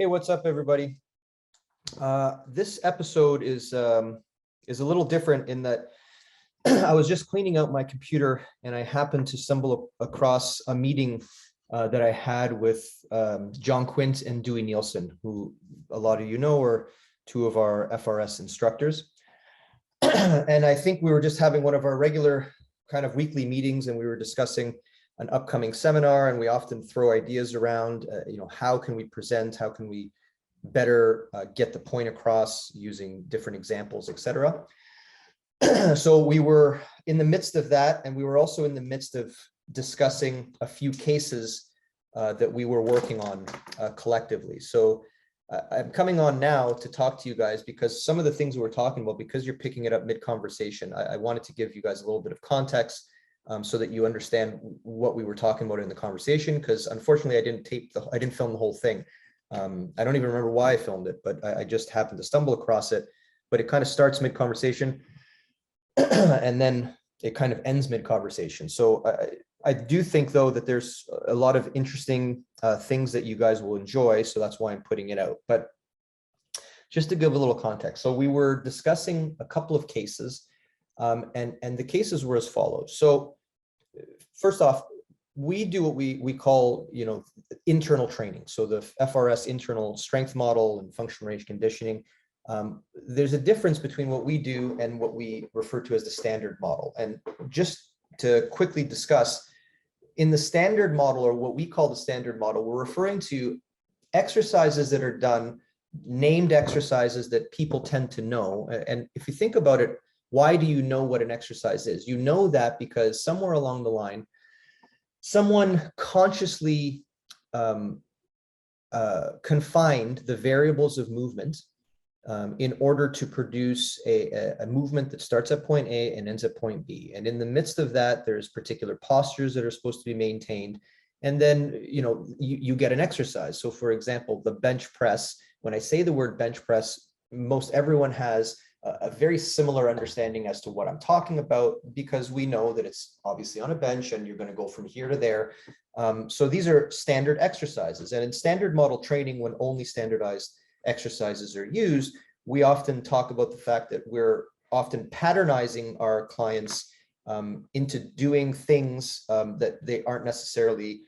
Hey, what's up, everybody? This episode is a little different in that I was just cleaning out my computer and I happened to stumble across a meeting that I had with Quint and Dewey Nielsen, who a lot of you know are two of our FRS instructors. And I think we were just having one of our regular kind of weekly meetings, and we were discussing an upcoming seminar, and we often throw ideas around, how can we present, how can we better get the point across using different examples, etc. So we were in the midst of that, and we were also in the midst of discussing a few cases that we were working on collectively. So I'm coming on now to talk to you guys because some of the things we were talking about, because you're picking it up mid-conversation, I wanted to give you guys a little bit of context so that you understand what we were talking about in the conversation, because unfortunately I didn't film the whole thing. I don't even remember why I filmed it, but I just happened to stumble across it. But it kind of starts mid-conversation and then it kind of ends mid-conversation. So I do think, though, that there's a lot of interesting things that you guys will enjoy. So that's why I'm putting it out. But just to give a little context. So we were discussing a couple of cases, and the cases were as follows. So first off, we do what we call, internal training. So the FRS Internal Strength Model and functional range conditioning. There's a difference between what we do and what we refer to as the standard model. And just to quickly discuss, in the standard model, or what we call the standard model, we're referring to exercises that are done, named exercises that people tend to know. And if you think about it, why do you know what an exercise is? You know that because somewhere along the line, someone consciously confined the variables of movement in order to produce a movement that starts at point A and ends at point B. And in the midst of that, there's particular postures that are supposed to be maintained. And then, you get an exercise. So for example, the bench press, when I say the word bench press, most everyone has a very similar understanding as to what I'm talking about, because we know that it's obviously on a bench and you're going to go from here to there. So these are standard exercises. And in standard model training, when only standardized exercises are used, we often talk about the fact that we're often patternizing our clients into doing things that they aren't necessarily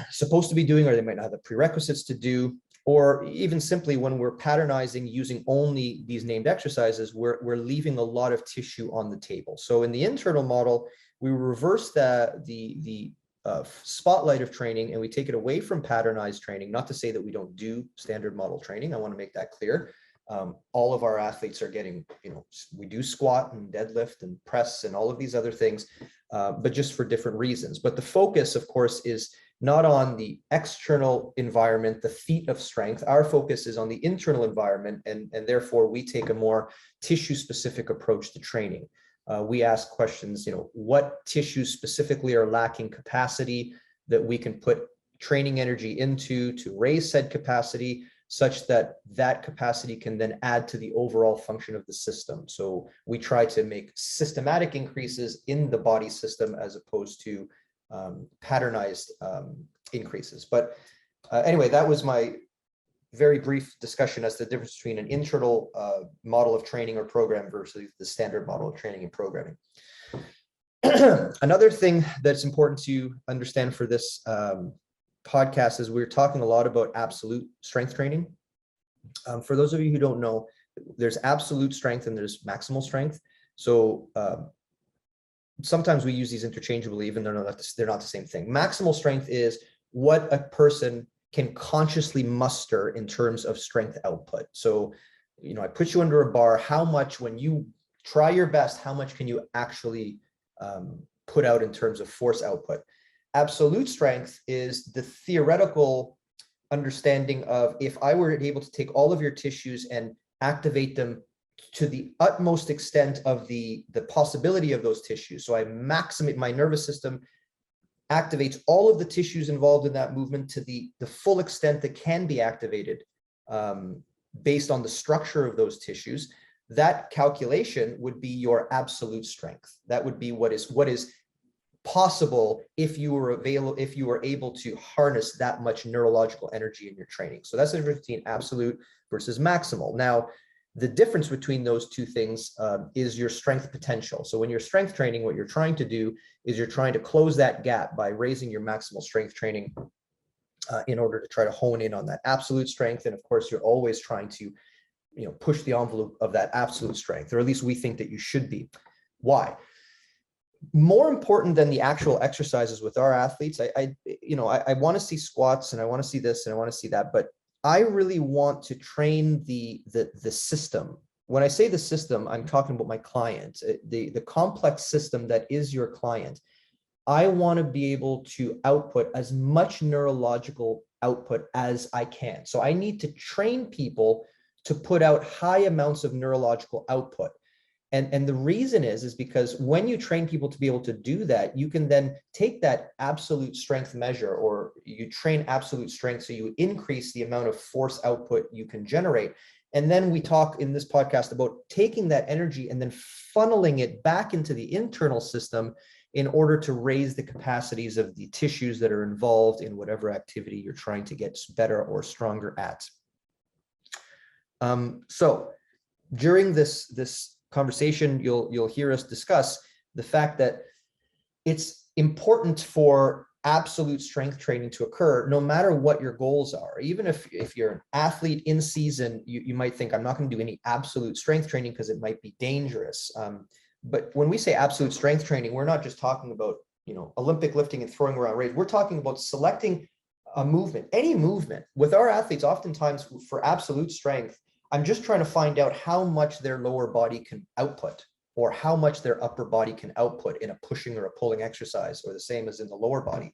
supposed to be doing, or they might not have the prerequisites to do. Or even simply, when we're patternizing using only these named exercises, we're leaving a lot of tissue on the table. So in the internal model, we reverse the spotlight of training, and we take it away from patternized training. Not to say that we don't do standard model training. I want to make that clear. All of our athletes are getting, we do squat and deadlift and press and all of these other things, but just for different reasons. But the focus, of course, is not on the external environment, the feat of strength. Our focus is on the internal environment, and therefore we take a more tissue-specific approach to training. We ask questions, what tissues specifically are lacking capacity that we can put training energy into to raise said capacity, such that that capacity can then add to the overall function of the system. So we try to make systematic increases in the body system as opposed to patternized increases. But anyway, that was my very brief discussion as to the difference between an internal model of training or program versus the standard model of training and programming. Another thing that's important to understand for this podcast is we're talking a lot about absolute strength training. For those of you who don't know, there's absolute strength and there's maximal strength. So sometimes we use these interchangeably, even though they're not the same thing. Maximal strength is what a person can consciously muster in terms of strength output. So, I put you under a bar. How much, when you try your best, how much can you actually put out in terms of force output? Absolute strength is the theoretical understanding of, if I were able to take all of your tissues and activate them to the utmost extent of the possibility of those tissues. So I maximate my nervous system, activates all of the tissues involved in that movement to the full extent that can be activated based on the structure of those tissues. That calculation would be your absolute strength. That would be what is possible if you were able to harness that much neurological energy in your training. So that's the difference between absolute versus maximal. Now, the difference between those two things is your strength potential. So when you're strength training, what you're trying to do is you're trying to close that gap by raising your maximal strength training in order to try to hone in on that absolute strength. And of course, you're always trying to, push the envelope of that absolute strength, or at least we think that you should be. Why? More important than the actual exercises with our athletes, I want to see squats, and I want to see this, and I want to see that, but I really want to train the system. When I say the system, I'm talking about my client, the complex system that is your client. I want to be able to output as much neurological output as I can. So I need to train people to put out high amounts of neurological output. And the reason is because when you train people to be able to do that, you can then take that absolute strength measure, or you train absolute strength, so you increase the amount of force output you can generate. And then we talk in this podcast about taking that energy and then funneling it back into the internal system in order to raise the capacities of the tissues that are involved in whatever activity you're trying to get better or stronger at. So during this conversation, you'll hear us discuss the fact that it's important for absolute strength training to occur no matter what your goals are. Even if you're an athlete in season, you might think, I'm not going to do any absolute strength training because it might be dangerous. But when we say absolute strength training, we're not just talking about, Olympic lifting and throwing around weights. We're talking about selecting a movement, any movement. With our athletes, oftentimes for absolute strength, I'm just trying to find out how much their lower body can output, or how much their upper body can output in a pushing or a pulling exercise, or the same as in the lower body.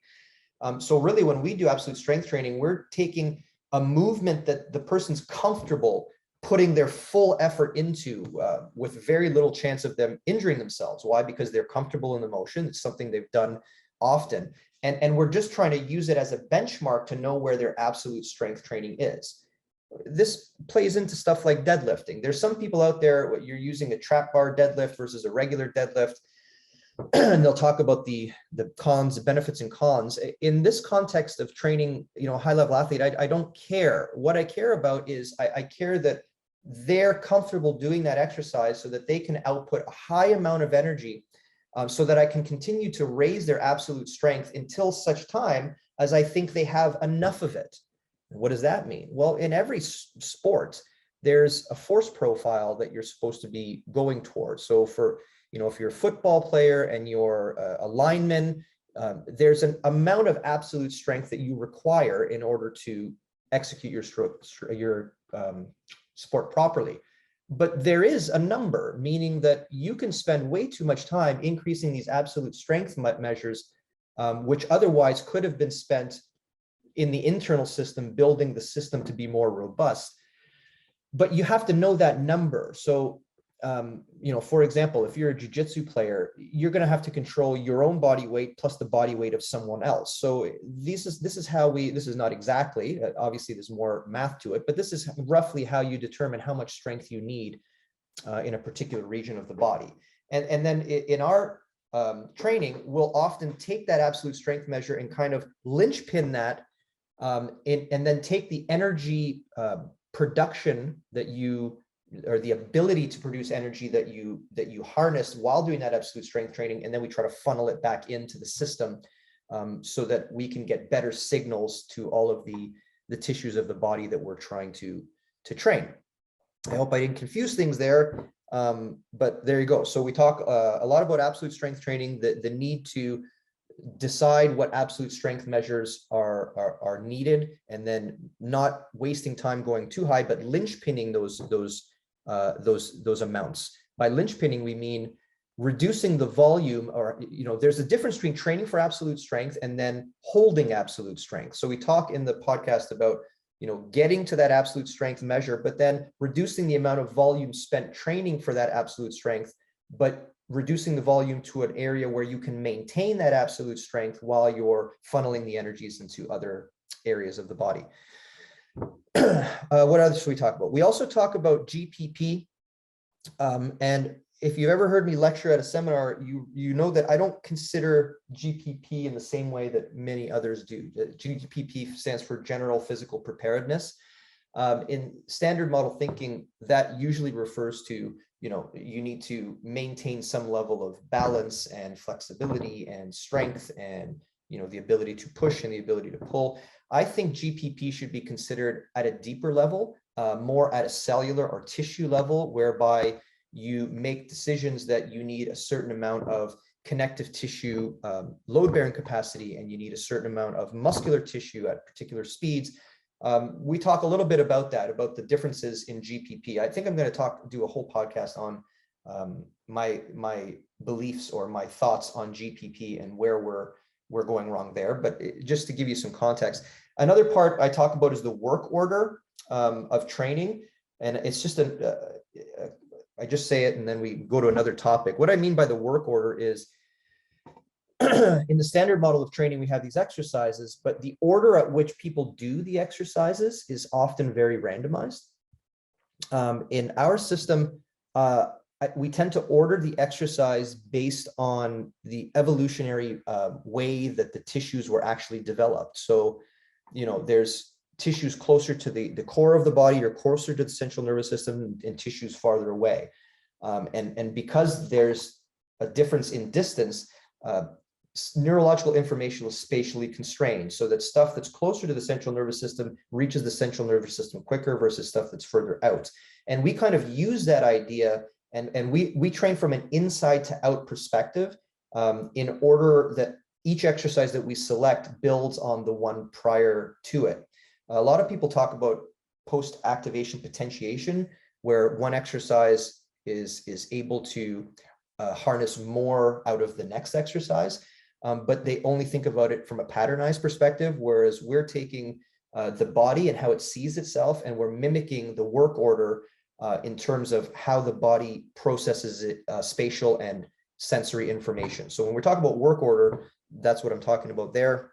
So really, when we do absolute strength training, we're taking a movement that the person's comfortable putting their full effort into with very little chance of them injuring themselves. Why? Because they're comfortable in the motion. It's something they've done often. And we're just trying to use it as a benchmark to know where their absolute strength training is. This plays into stuff like deadlifting. There's some people out there, you're using a trap bar deadlift versus a regular deadlift, and they'll talk about the cons, the benefits and cons. In this context of training, high level athlete, I don't care. What I care about is I care that they're comfortable doing that exercise so that they can output a high amount of energy, so that I can continue to raise their absolute strength until such time as I think they have enough of it. What does that mean? Well, in every sport, there's a force profile that you're supposed to be going towards. So for, if you're a football player and you're a lineman, there's an amount of absolute strength that you require in order to execute your sport properly. But there is a number, meaning that you can spend way too much time increasing these absolute strength measures, which otherwise could have been spent in the internal system, building the system to be more robust. But you have to know that number. So, for example, if you're a Jiu Jitsu player, you're going to have to control your own body weight plus the body weight of someone else. So this is not exactly, obviously there's more math to it, but this is roughly how you determine how much strength you need in a particular region of the body. And then in our training, we'll often take that absolute strength measure and kind of linchpin that, and then take the energy production or the ability to produce energy that you harnessed while doing that absolute strength training, and then we try to funnel it back into the system, so that we can get better signals to all of the tissues of the body that we're trying to train. I hope I didn't confuse things there, but there you go. So we talk a lot about absolute strength training, the need to decide what absolute strength measures are needed, and then not wasting time going too high, but linchpinning those amounts. By linchpinning, we mean reducing the volume, or there's a difference between training for absolute strength and then holding absolute strength. So we talk in the podcast about getting to that absolute strength measure, but then reducing the amount of volume spent training for that absolute strength, but reducing the volume to an area where you can maintain that absolute strength while you're funneling the energies into other areas of the body. What else should we talk about? We also talk about GPP, and if you've ever heard me lecture at a seminar, you know that I don't consider GPP in the same way that many others do. GPP stands for General Physical Preparedness. In standard model thinking, that usually refers to, you need to maintain some level of balance and flexibility and strength and, the ability to push and the ability to pull. I think GPP should be considered at a deeper level, more at a cellular or tissue level, whereby you make decisions that you need a certain amount of connective tissue load-bearing capacity, and you need a certain amount of muscular tissue at particular speeds. We talk a little bit about that, about the differences in GPP. I think I'm going to do a whole podcast on my beliefs or my thoughts on GPP and where we're going wrong there. But just to give you some context, another part I talk about is the work order of training, and it's just I just say it and then we go to another topic. What I mean by the work order is, in the standard model of training, we have these exercises, but the order at which people do the exercises is often very randomized. In our system, we tend to order the exercise based on the evolutionary way that the tissues were actually developed. So, there's tissues closer to the core of the body or closer to the central nervous system, and tissues farther away. And because there's a difference in distance, neurological information is spatially constrained, so that stuff that's closer to the central nervous system reaches the central nervous system quicker versus stuff that's further out. And we kind of use that idea, and we train from an inside to out perspective, in order that each exercise that we select builds on the one prior to it. A lot of people talk about post-activation potentiation, where one exercise is able to harness more out of the next exercise, but they only think about it from a patternized perspective, whereas we're taking the body and how it sees itself, and we're mimicking the work order in terms of how the body processes it, spatial and sensory information. So when we're talking about work order, that's what I'm talking about there.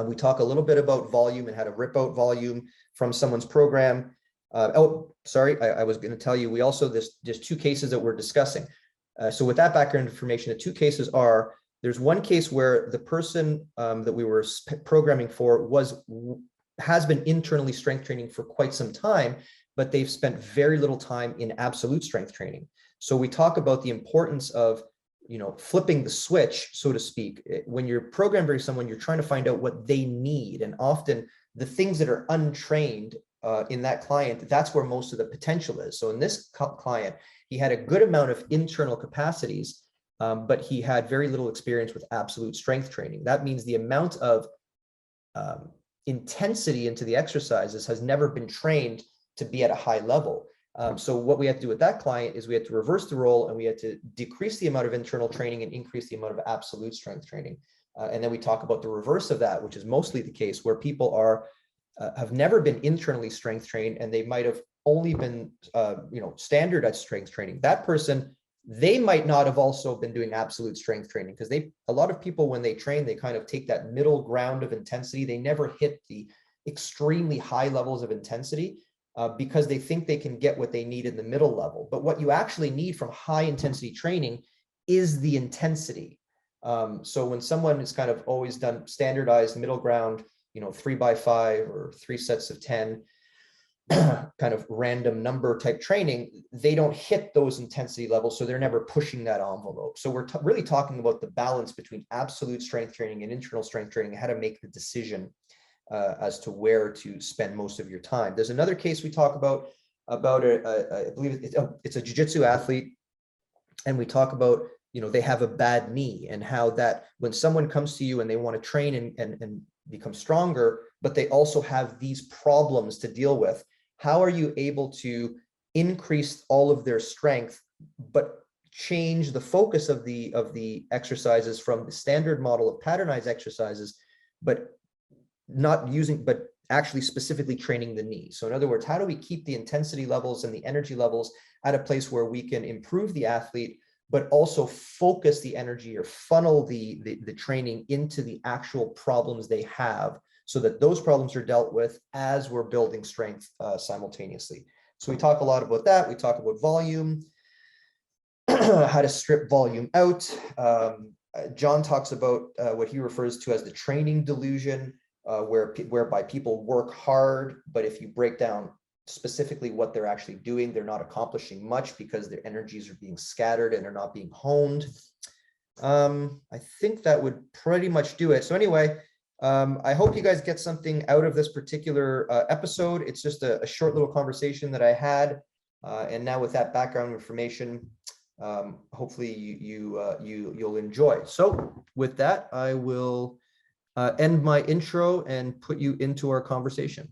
We talk a little bit about volume and how to rip out volume from someone's program. Oh, sorry, I was going to tell you, we also, there's two cases that we're discussing. So with that background information, the two cases are, there's one case where the person that we were programming for has been internally strength training for quite some time, but they've spent very little time in absolute strength training. So we talk about the importance of, flipping the switch, so to speak. When you're programming someone, you're trying to find out what they need. And often the things that are untrained in that client, that's where most of the potential is. So in this client, he had a good amount of internal capacities, but he had very little experience with absolute strength training. That means the amount of intensity into the exercises has never been trained to be at a high level. So what we had to do with that client is we had to reverse the role, and we had to decrease the amount of internal training and increase the amount of absolute strength training. And then we talk about the reverse of that, which is mostly the case where people have never been internally strength trained, and they might have only been, standardized strength training. That person, they might not have also been doing absolute strength training, because a lot of people, when they train, they kind of take that middle ground of intensity. They never hit the extremely high levels of intensity, because they think they can get what they need in the middle level. But what you actually need from high intensity training is the intensity. So when someone has kind of always done standardized middle ground, 3x5 or 3 sets of 10, kind of random number type training, they don't hit those intensity levels. So they're never pushing that envelope. So we're really talking about the balance between absolute strength training and internal strength training, and how to make the decision as to where to spend most of your time. There's another case we talk about I believe it's a Jiu Jitsu athlete, and we talk about, they have a bad knee, and how that when someone comes to you and they want to train and become stronger, but they also have these problems to deal with, how are you able to increase all of their strength, but change the focus of the exercises from the standard model of patternized exercises, but actually specifically training the knee? So in other words, how do we keep the intensity levels and the energy levels at a place where we can improve the athlete, but also focus the energy or funnel the training into the actual problems they have, so that those problems are dealt with as we're building strength simultaneously. So we talk a lot about that. We talk about volume. how to strip volume out. John talks about what he refers to as the training delusion, whereby people work hard, but if you break down specifically what they're actually doing, they're not accomplishing much because their energies are being scattered and they're not being honed. I think that would pretty much do it. So anyway, I hope you guys get something out of this particular episode. It's just a short little conversation that I had. And now with that background information, hopefully you'll enjoy. So with that, I will end my intro and put you into our conversation.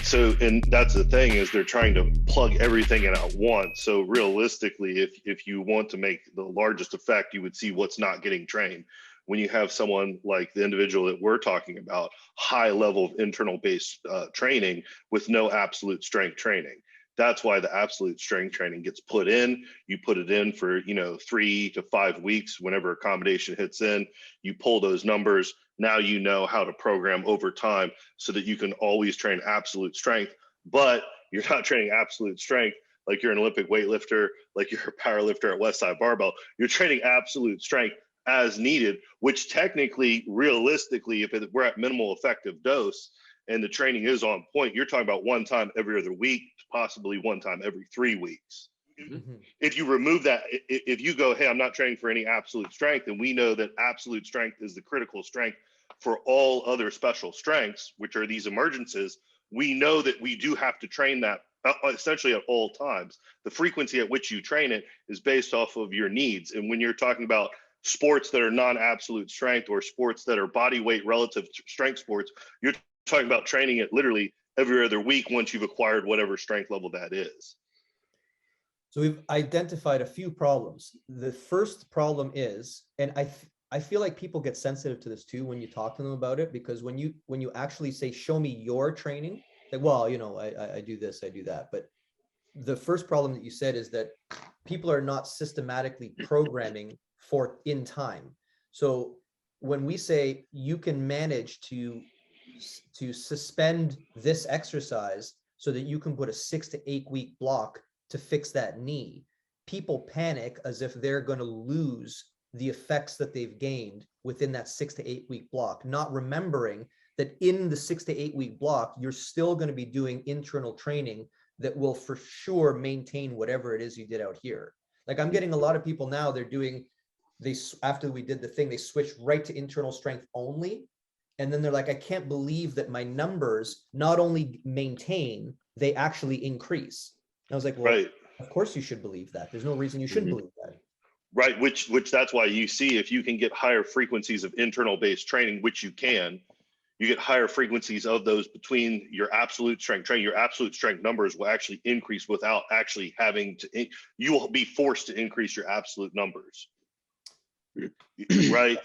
So, and that's the thing, is they're trying to plug everything in at once. So realistically, if you want to make the largest effect, you would see what's not getting trained. When you have someone like the individual that we're talking about, high level of internal based training with no absolute strength training. That's why the absolute strength training gets put in. You put it in for, 3 to 5 weeks. Whenever accommodation hits in, you pull those numbers. Now you know how to program over time so that you can always train absolute strength, but you're not training absolute strength like you're an Olympic weightlifter, like you're a powerlifter at Westside Barbell. You're training absolute strength as needed, which technically, realistically, if we're at minimal effective dose and the training is on point, you're talking about one time every other week, possibly one time every 3 weeks. Mm-hmm. If you remove that, if you go, hey, I'm not training for any absolute strength, and we know that absolute strength is the critical strength for all other special strengths, which are these emergences, we know that we do have to train that essentially at all times. The frequency at which you train it is based off of your needs. And when you're talking about sports that are non-absolute strength or sports that are body weight relative strength sports, you're talking about training it literally every other week once you've acquired whatever strength level that is. So we've identified a few problems. The first problem is, and I feel like people get sensitive to this too when you talk to them about it, because when you actually say, show me your training, like, well, I do this, I do that. But the first problem that you said is that people are not systematically programming for in time. So when we say you can manage to suspend this exercise so that you can put a 6 to 8 week block to fix that knee, people panic as if they're going to lose the effects that they've gained within that 6 to 8 week block, not remembering that in the 6 to 8 week block, you're still going to be doing internal training that will for sure maintain whatever it is you did out here. Like I'm getting a lot of people now, after we did the thing, they switched right to internal strength only. And then they're like, I can't believe that my numbers not only maintain, they actually increase. And I was like, well, right. Of course you should believe that. There's no reason you shouldn't believe that. Right, which that's why you see, if you can get higher frequencies of internal based training, which you get higher frequencies of those between your absolute strength training. Your absolute strength numbers will actually increase without actually having to, you will be forced to increase your absolute numbers. Right?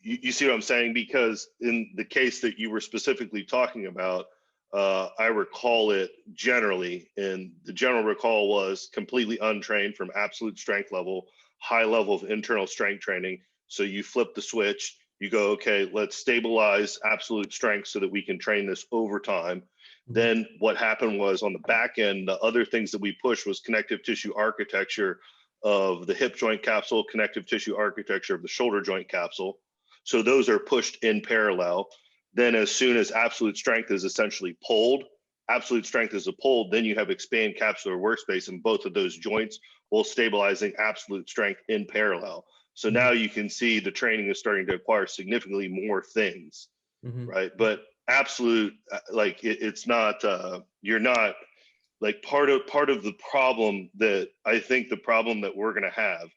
You see what I'm saying? Because in the case that you were specifically talking about, I recall it generally, and the general recall was completely untrained from absolute strength level, high level of internal strength training. So you flip the switch, you go, okay, let's stabilize absolute strength so that we can train this over time. Then what happened was, on the back end, the other things that we pushed was connective tissue architecture of the hip joint capsule, connective tissue architecture of the shoulder joint capsule. So those are pushed in parallel. Then as soon as absolute strength is essentially pulled, then you have expand capsular workspace, and both of those joints will stabilizing absolute strength in parallel. So now you can see the training is starting to acquire significantly more things, right? But absolute, like it's not, you're not, like part of the problem that I think the problem that we're going to have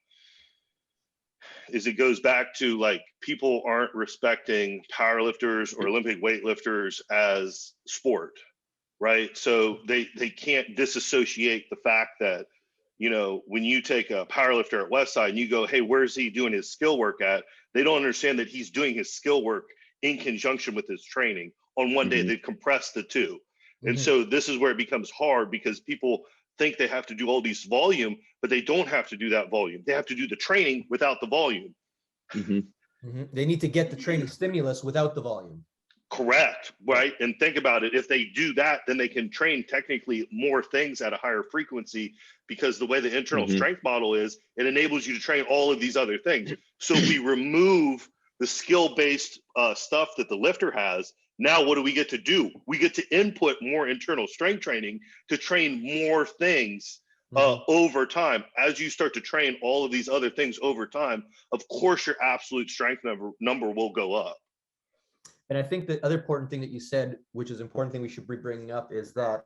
is it goes back to, like, people aren't respecting powerlifters or Olympic weightlifters as sport, right? So they can't disassociate the fact that, when you take a powerlifter at Westside and you go, hey, where's he doing his skill work at? They don't understand that he's doing his skill work in conjunction with his training. On one day, they compress the two. And so this is where it becomes hard, because people think they have to do all these volume, but they don't have to do that volume. They have to do the training without the volume. They need to get the training stimulus without the volume. Correct, right? And think about it. If they do that, then they can train technically more things at a higher frequency, because the way the internal strength model is, it enables you to train all of these other things. So if we remove the skill-based stuff that the lifter has, now what do we get to do? We get to input more internal strength training to train more things over time. As you start to train all of these other things over time, of course, your absolute strength number will go up. And I think the other important thing that you said, which is an important thing we should be bringing up, is that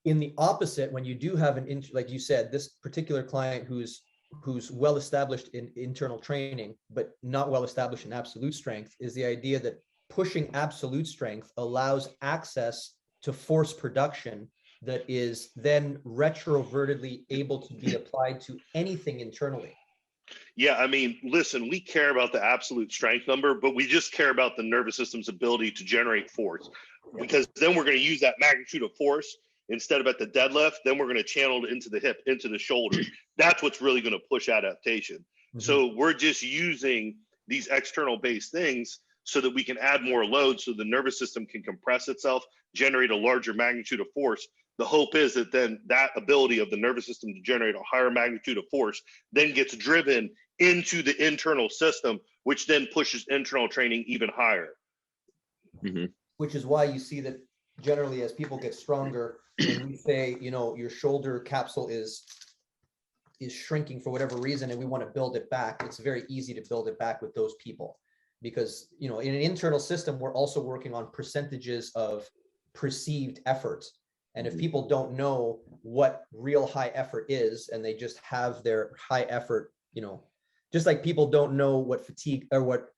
in the opposite, when you do have like you said, this particular client who's well established in internal training, but not well established in absolute strength, is the idea that pushing absolute strength allows access to force production that is then retrovertedly able to be applied to anything internally. Yeah, I mean, listen, we care about the absolute strength number, but we just care about the nervous system's ability to generate force, because then we're going to use that magnitude of force instead of at the deadlift. Then we're going to channel it into the hip, into the shoulder. That's what's really going to push adaptation. So we're just using these external based things so that we can add more load, so the nervous system can compress itself, generate a larger magnitude of force. The hope is that then that ability of the nervous system to generate a higher magnitude of force then gets driven into the internal system, which then pushes internal training even higher. Which is why you see that generally as people get stronger, when we say, you know, your shoulder capsule is shrinking for whatever reason, and we want to build it back, it's very easy to build it back with those people. Because, you know, in an internal system, we're also working on percentages of perceived effort. And if people don't know what real high effort is, and they just have their high effort, you know, just like people don't know what fatigue or what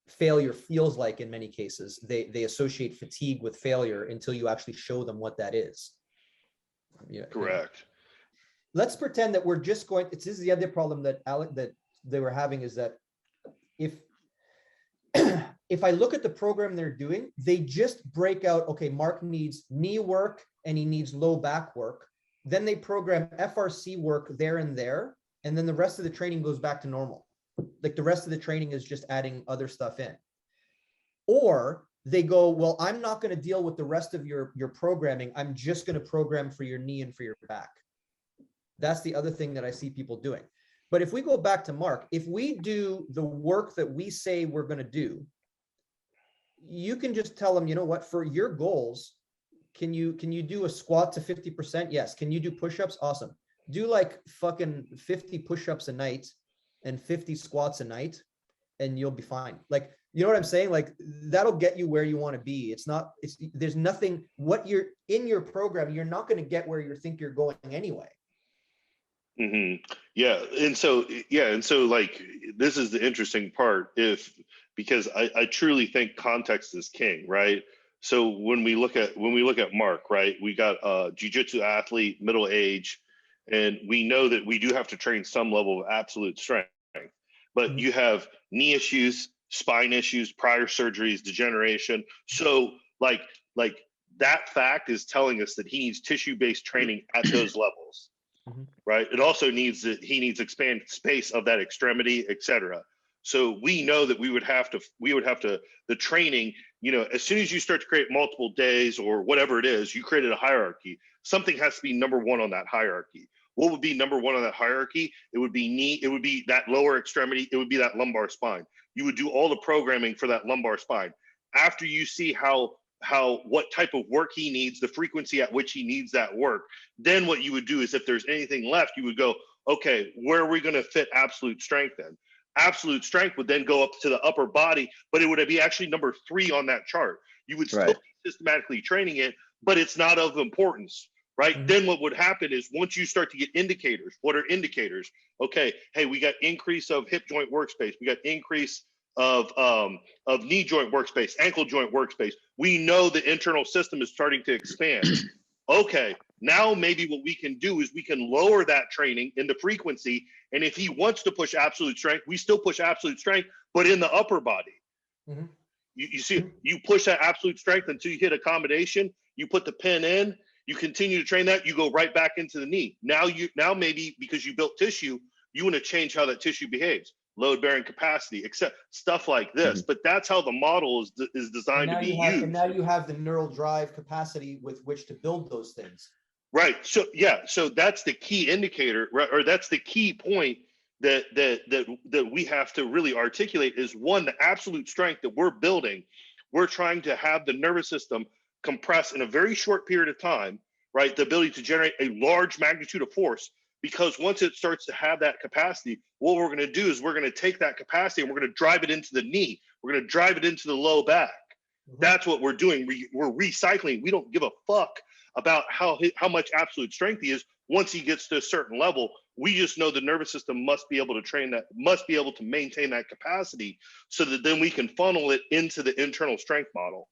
failure feels like in many cases, they associate fatigue with failure until you actually show them what that is. Yeah, correct. Let's pretend that we're just going, this is the other problem that they were having, is that if I look at the program they're doing, they just break out, okay, Mark needs knee work and he needs low back work. Then they program FRC work there and there. And then the rest of the training goes back to normal. Like the rest of the training is just adding other stuff in. Or they go, well, I'm not going to deal with the rest of your programming. I'm just going to program for your knee and for your back. That's the other thing that I see people doing. But if we go back to Mark, if we do the work that we say we're going to do, you can just tell them, you know what, for your goals, can you do a squat to 50%? Yes. Can you do push-ups? Awesome. Do like fucking 50 push-ups a night and 50 squats a night, and you'll be fine. Like, you know what I'm saying? Like, that'll get you where you want to be. There's nothing, what you're in your program, you're not going to get where you think you're going anyway. Yeah. And so like, this is the interesting part, because I truly think context is king, right? So when we look at Mark, right, we got a jiu-jitsu athlete, middle age, and we know that we do have to train some level of absolute strength, but you have knee issues, spine issues, prior surgeries, degeneration. So like that fact is telling us that he needs tissue-based training at those levels. Right. It also needs that he needs expanded space of that extremity, et cetera. So we know that we would have to, the training, you know, as soon as you start to create multiple days or whatever it is, you created a hierarchy. Something has to be number one on that hierarchy. What would be number one on that hierarchy? It would be knee. It would be that lower extremity. It would be that lumbar spine. You would do all the programming for that lumbar spine. After you see what type of work he needs, the frequency at which he needs that work, then what you would do is, if there's anything left, you would go, okay, where are we going to fit absolute strength in? Absolute strength would then go up to the upper body, but it would be actually number 3 on that chart. You would still be systematically training it, but it's not of importance, right? Then what would happen is, once you start to get indicators, what are indicators? Okay, hey, we got increase of hip joint workspace. We got increase of knee joint workspace, ankle joint workspace. We know the internal system is starting to expand. Okay, now maybe what we can do is we can lower that training in the frequency. And if he wants to push absolute strength, we still push absolute strength, but in the upper body. You see, you push that absolute strength until you hit a combination, you put the pin in, you continue to train that, you go right back into the knee. Now maybe because you built tissue, you want to change how that tissue behaves. load bearing capacity, except stuff like this. But that's how the model is designed to be used. And now you have the neural drive capacity with which to build those things. Right. So yeah. So that's the key indicator, right? Or that's the key point that we have to really articulate is, one, the absolute strength that we're building. We're trying to have the nervous system compress in a very short period of time, right? The ability to generate a large magnitude of force, because once it starts to have that capacity, what we're going to do is we're going to take that capacity and we're going to drive it into the knee. We're going to drive it into the low back. That's what we're doing. We're recycling. We don't give a fuck about how much absolute strength he is. Once he gets to a certain level, we just know the nervous system must be able to train that, must be able to maintain that capacity, so that then we can funnel it into the internal strength model.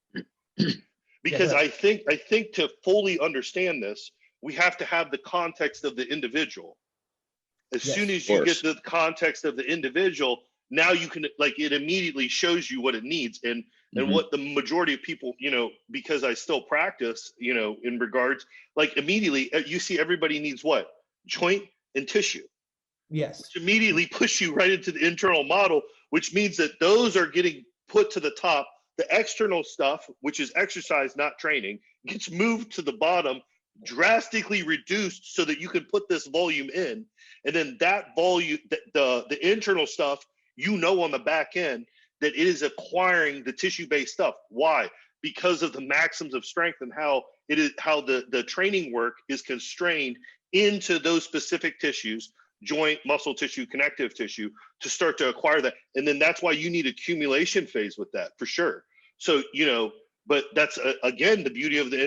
Because I think to fully understand this, we have to have the context of the individual. As soon as you get the context of the individual, now you can, like, it immediately shows you what it needs. And what the majority of people, you know, because I still practice, you know, in regards, like, immediately you see everybody needs what? Joint and tissue. Yes. Which immediately push you right into the internal model, which means that those are getting put to the top. The external stuff, which is exercise, not training, gets moved to the bottom, drastically reduced so that you can put this volume in. And then that volume, the internal stuff, you know, on the back end, that it is acquiring the tissue-based stuff. Why? Because of the maxims of strength and how it is, how the training work is constrained into those specific tissues, joint, muscle tissue, connective tissue, to start to acquire that. And then that's why you need accumulation phase with that, for sure. So, you know, but that's again the beauty of the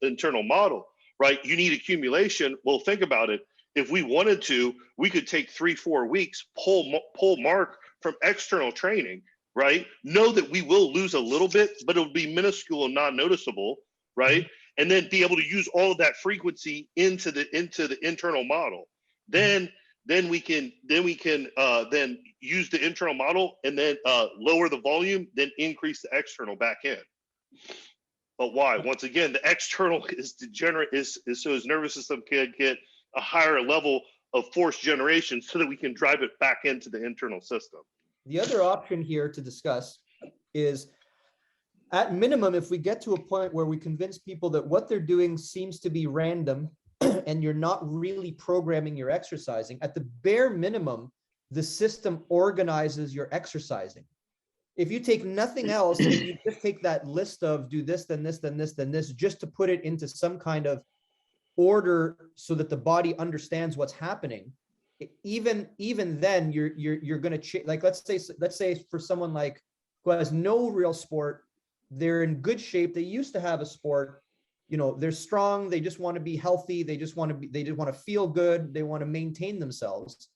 internal model, right? You need accumulation. Well, think about it. If we wanted to, we could take 3-4 weeks, pull mark from external training, right? Know that we will lose a little bit, but it'll be minuscule and non-noticeable, right? And then be able to use all of that frequency into the internal model. Then we can then use the internal model and then lower the volume, then increase the external back end. But why? Once again, the external is degenerate, is so his nervous system can get a higher level of force generation so that we can drive it back into the internal system. The other option here to discuss is, at minimum, if we get to a point where we convince people that what they're doing seems to be random and you're not really programming your exercising, at the bare minimum, the system organizes your exercising. If you take nothing else and you just take that list of do this, then this, then this, then this, just to put it into some kind of order so that the body understands what's happening, even then you're going to like, let's say for someone like who has no real sport, they're in good shape, they used to have a sport, you know, they're strong, they just want to be healthy, they just want to feel good, they want to maintain themselves.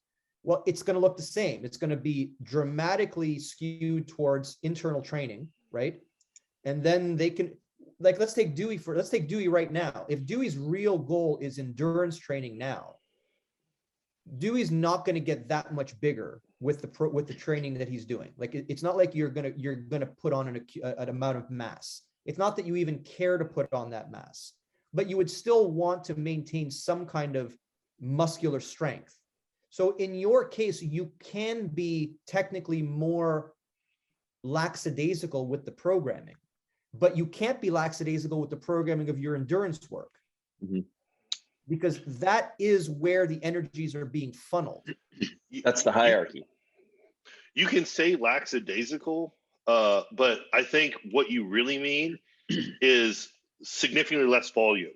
Well, it's going to look the same. It's going to be dramatically skewed towards internal training, right? And then they can, like, let's take Dewey right now. If Dewey's real goal is endurance training now, Dewey's not going to get that much bigger with the training that he's doing. Like, it's not like you're gonna put on an amount of mass. It's not that you even care to put on that mass, but you would still want to maintain some kind of muscular strength. So in your case, you can be technically more lackadaisical with the programming, but you can't be lackadaisical with the programming of your endurance work. Because that is where the energies are being funneled. That's the hierarchy. You can say lackadaisical, but I think what you really mean is significantly less volume.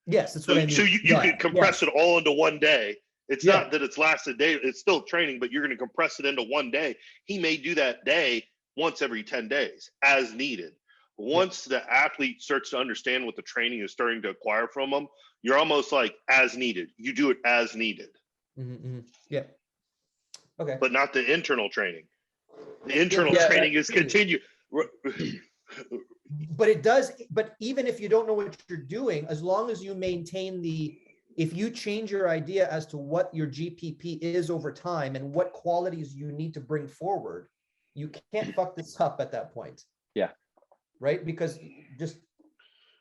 Yes, that's what I mean. So you can compress it all into one day. It's not that it's lackadaisical, it's still training, but you're going to compress it into one day. He may do that day once every 10 days as needed. Once the athlete starts to understand what the training is starting to acquire from them, you're almost like as needed. You do it as needed. Yeah. Okay. But not the internal training. The internal training is continued. But it does. But even if you don't know what you're doing, as long as you maintain if you change your idea as to what your GPP is over time and what qualities you need to bring forward, you can't fuck this up at that point. Yeah. Right? Because just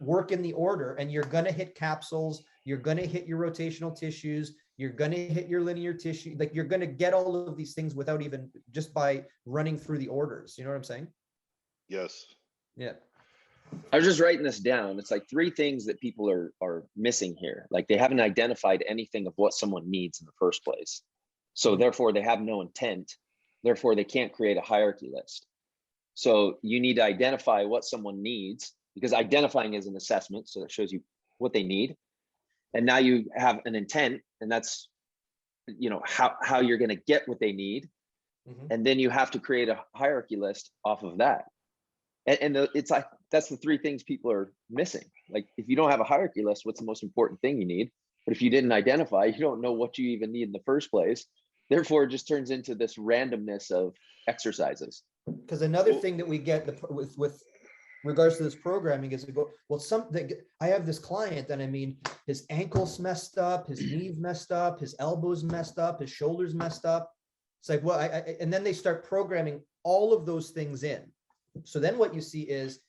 work in the order and you're going to hit capsules, you're going to hit your rotational tissues, You're going to hit your linear tissue. Like you're going to get all of these things without even just by running through the orders. You know what I'm saying? Yes. Yeah. I was just writing this down. It's like 3 things that people are missing here. Like they haven't identified anything of what someone needs in the first place. So therefore they have no intent. Therefore they can't create a hierarchy list. So you need to identify what someone needs, because identifying is an assessment. So that shows you what they need. And now you have an intent, and that's, you know, how you're going to get what they need. And then you have to create a hierarchy list off of that. And it's like, that's the 3 things people are missing. Like if you don't have a hierarchy list, what's the most important thing you need? But if you didn't identify, you don't know what you even need in the first place. Therefore, it just turns into this randomness of exercises. Because another thing that we get with regards to this programming is to go, well, I have this client and I mean, his ankle's messed up, his knees messed up, his elbows messed up, his shoulders messed up. It's like, well, and then they start programming all of those things in. So then what you see is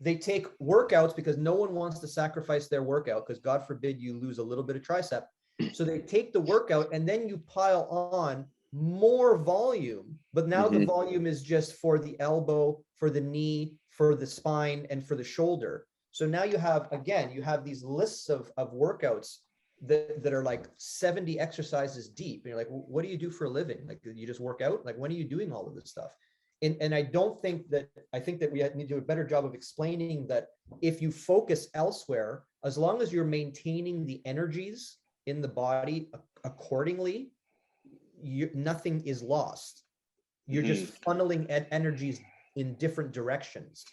they take workouts, because no one wants to sacrifice their workout, because God forbid you lose a little bit of tricep. So they take the workout and then you pile on more volume, but now the volume is just for the elbow, for the knee, for the spine, and for the shoulder. So now you have, again, you have these lists of workouts that are like 70 exercises deep. And you're like, what do you do for a living? Like, you just work out? Like, when are you doing all of this stuff? And I think that we need to do a better job of explaining that if you focus elsewhere, as long as you're maintaining the energies in the body accordingly, nothing is lost. You're just funneling energies in different directions.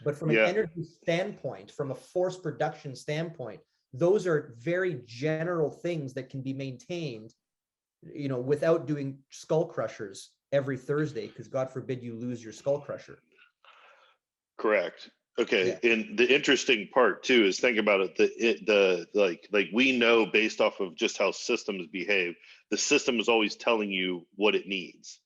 But from an energy standpoint, from a force production standpoint, those are very general things that can be maintained, you know, without doing skull crushers every Thursday, because God forbid you lose your skull crusher. Correct. Okay. Yeah. And the interesting part too is, think about it. Like we know, based off of just how systems behave, the system is always telling you what it needs.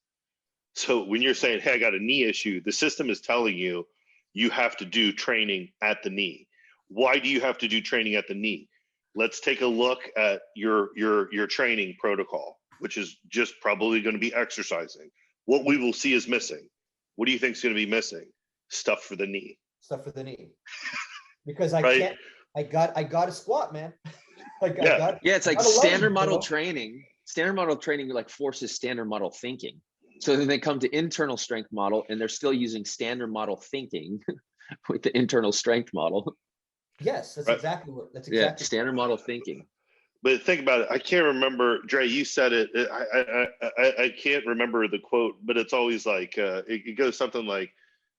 So when you're saying, hey, I got a knee issue, the system is telling you, you have to do training at the knee. Why do you have to do training at the knee? Let's take a look at your training protocol, which is just probably going to be exercising. What we will see is missing. What do you think is going to be missing? Stuff for the knee. Stuff for the knee. Because I got to squat, man. It's like standard model training. Standard model training like forces standard model thinking. So then they come to internal strength model, and they're still using standard model thinking with the internal strength model. Yes, that's exactly standard model thinking. But think about it. I can't remember, Dre, you said it. I can't remember the quote, but it's always like, it goes something like,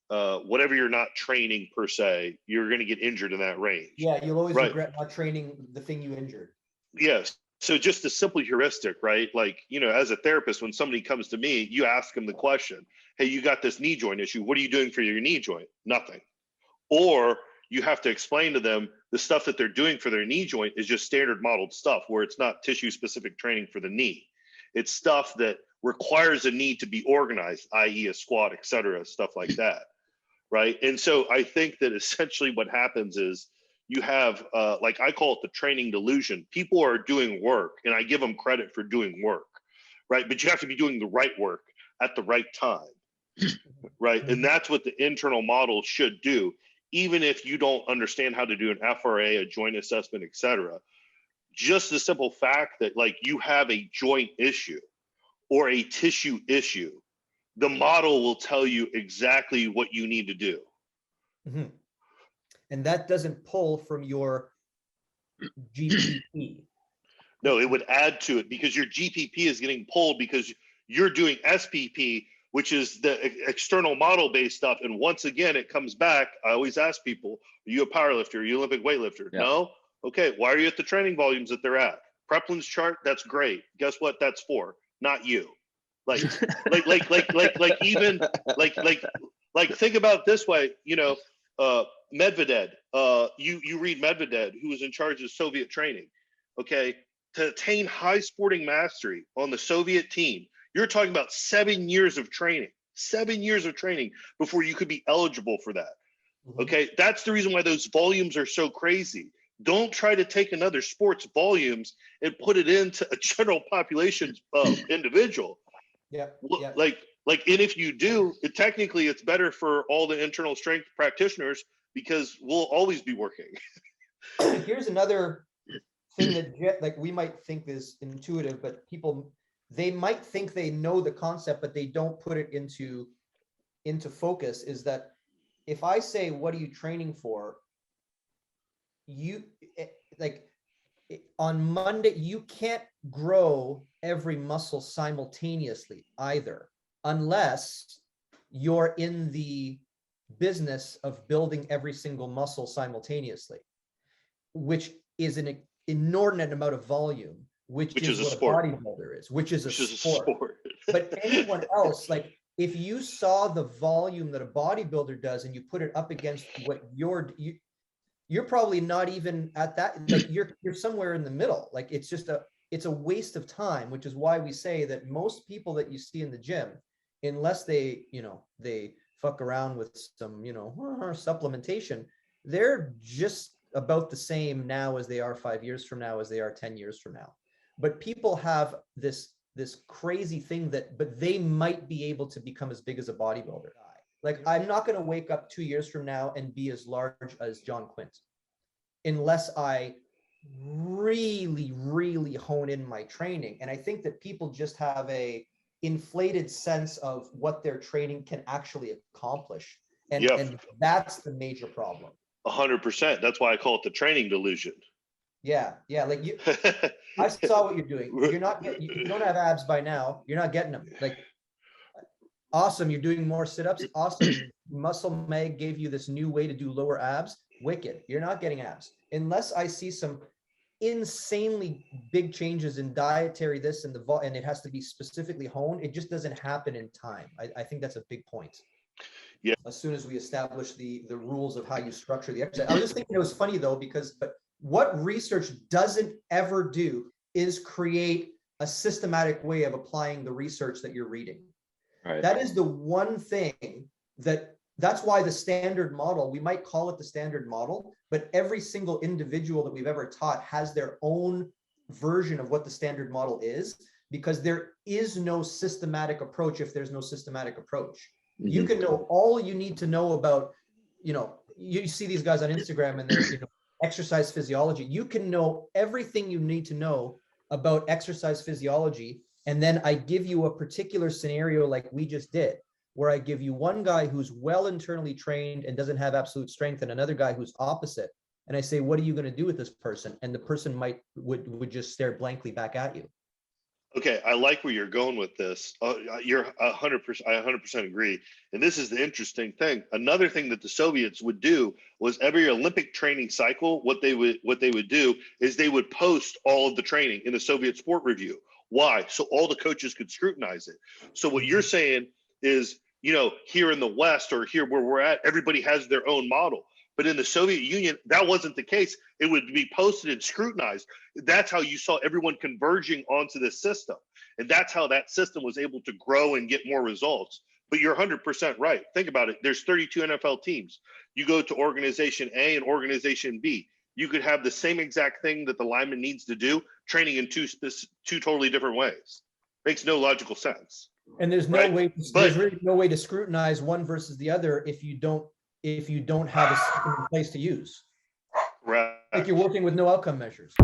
whatever you're not training per se, you're going to get injured in that range. Yeah, you'll always regret not training the thing you injured. Yes. So just a simple heuristic, right? Like, you know, as a therapist, when somebody comes to me, you ask them the question, hey, you got this knee joint issue. What are you doing for your knee joint? Nothing. Or you have to explain to them the stuff that they're doing for their knee joint is just standard modeled stuff, where it's not tissue specific training for the knee. It's stuff that requires a knee to be organized, i.e. a squat, et cetera, stuff like that. Right. And so I think that essentially what happens is you have, like I call it the training delusion. People are doing work, and I give them credit for doing work. Right. But you have to be doing the right work at the right time. Right. And that's what the internal model should do. Even if you don't understand how to do an FRA, a joint assessment, et cetera, just the simple fact that like you have a joint issue or a tissue issue, the model will tell you exactly what you need to do. And that doesn't pull from your GPP. No, it would add to it, because your GPP is getting pulled because you're doing SPP, which is the external model based stuff. And once again, it comes back. I always ask people, are you a power lifter? Are you an Olympic weightlifter? Yeah. No? Okay. Why are you at the training volumes that they're at? Preplin's chart, that's great. Guess what that's for? Not you. Like think about it this way, you know, Medvedev, you read Medvedev, who was in charge of Soviet training. Okay. To attain high sporting mastery on the Soviet team, you're talking about 7 years of training before you could be eligible for that. Okay. That's the reason why those volumes are so crazy, Don't try to take another sport's volumes and put it into a general population individual. Yeah. Yeah. Like, and if you do, technically it's better for all the internal strength practitioners because we'll always be working. Here's another thing that like we might think is intuitive, but people, they might think they know the concept, but they don't put it into focus, is that if I say, what are you training for? On Monday, you can't grow every muscle simultaneously either, unless you're in the business of building every single muscle simultaneously, which is an inordinate amount of volume, which is what a bodybuilder is, which is a sport. But anyone else, like if you saw the volume that a bodybuilder does and you put it up against what you're probably not even at that, like you're somewhere in the middle. Like it's a waste of time, which is why we say that most people that you see in the gym, unless they fuck around with some, supplementation, they're just about the same now as they are 5 years from now, as they are 10 years from now. But people have this crazy thing but they might be able to become as big as a bodybuilder. Like I'm not going to wake up 2 years from now and be as large as John Quint, unless I really, really hone in my training. And I think that people just have a inflated sense of what their training can actually accomplish. And that's the major problem. 100%. That's why I call it the training delusion. Yeah. Like I saw what you're doing. You don't have abs by now. You're not getting them. Like, awesome. You're doing more sit-ups. Awesome. Muscle Mag gave you this new way to do lower abs. Wicked. You're not getting abs unless I see some insanely big changes in dietary this and and it has to be specifically honed. It just doesn't happen in time. I think that's a big point. Yeah. As soon as we establish the rules of how you structure the exercise. I was just thinking it was funny though, but what research doesn't ever do is create a systematic way of applying the research that you're reading. Right. That is the one thing that's why the standard model, we might call it the standard model, but every single individual that we've ever taught has their own version of what the standard model is, because there is no systematic approach if there's no systematic approach. Mm-hmm. You can know all you need to know about, you see these guys on Instagram and they're, exercise physiology. You can know everything you need to know about exercise physiology. And then I give you a particular scenario like we just did, where I give you one guy who's well internally trained and doesn't have absolute strength and another guy who's opposite. And I say, what are you going to do with this person? And the person would just stare blankly back at you. Okay, I like where you're going with this. You're 100%. I 100% agree. And this is the interesting thing. Another thing that the Soviets would do was every Olympic training cycle, what they would do is they would post all of the training in the Soviet Sport Review. Why? So all the coaches could scrutinize it. So what you're saying is, here in the West or here where we're at, everybody has their own model. But in the Soviet Union, that wasn't the case. It would be posted and scrutinized. That's how you saw everyone converging onto this system. And that's how that system was able to grow and get more results. But you're 100% right. Think about it. There's 32 NFL teams. You go to organization A and organization B. You could have the same exact thing that the lineman needs to do, training in two totally different ways. Makes no logical sense. And there's no way. There's really no way to scrutinize one versus the other if you don't have a system in place to use. Right. Like you're working with no outcome measures.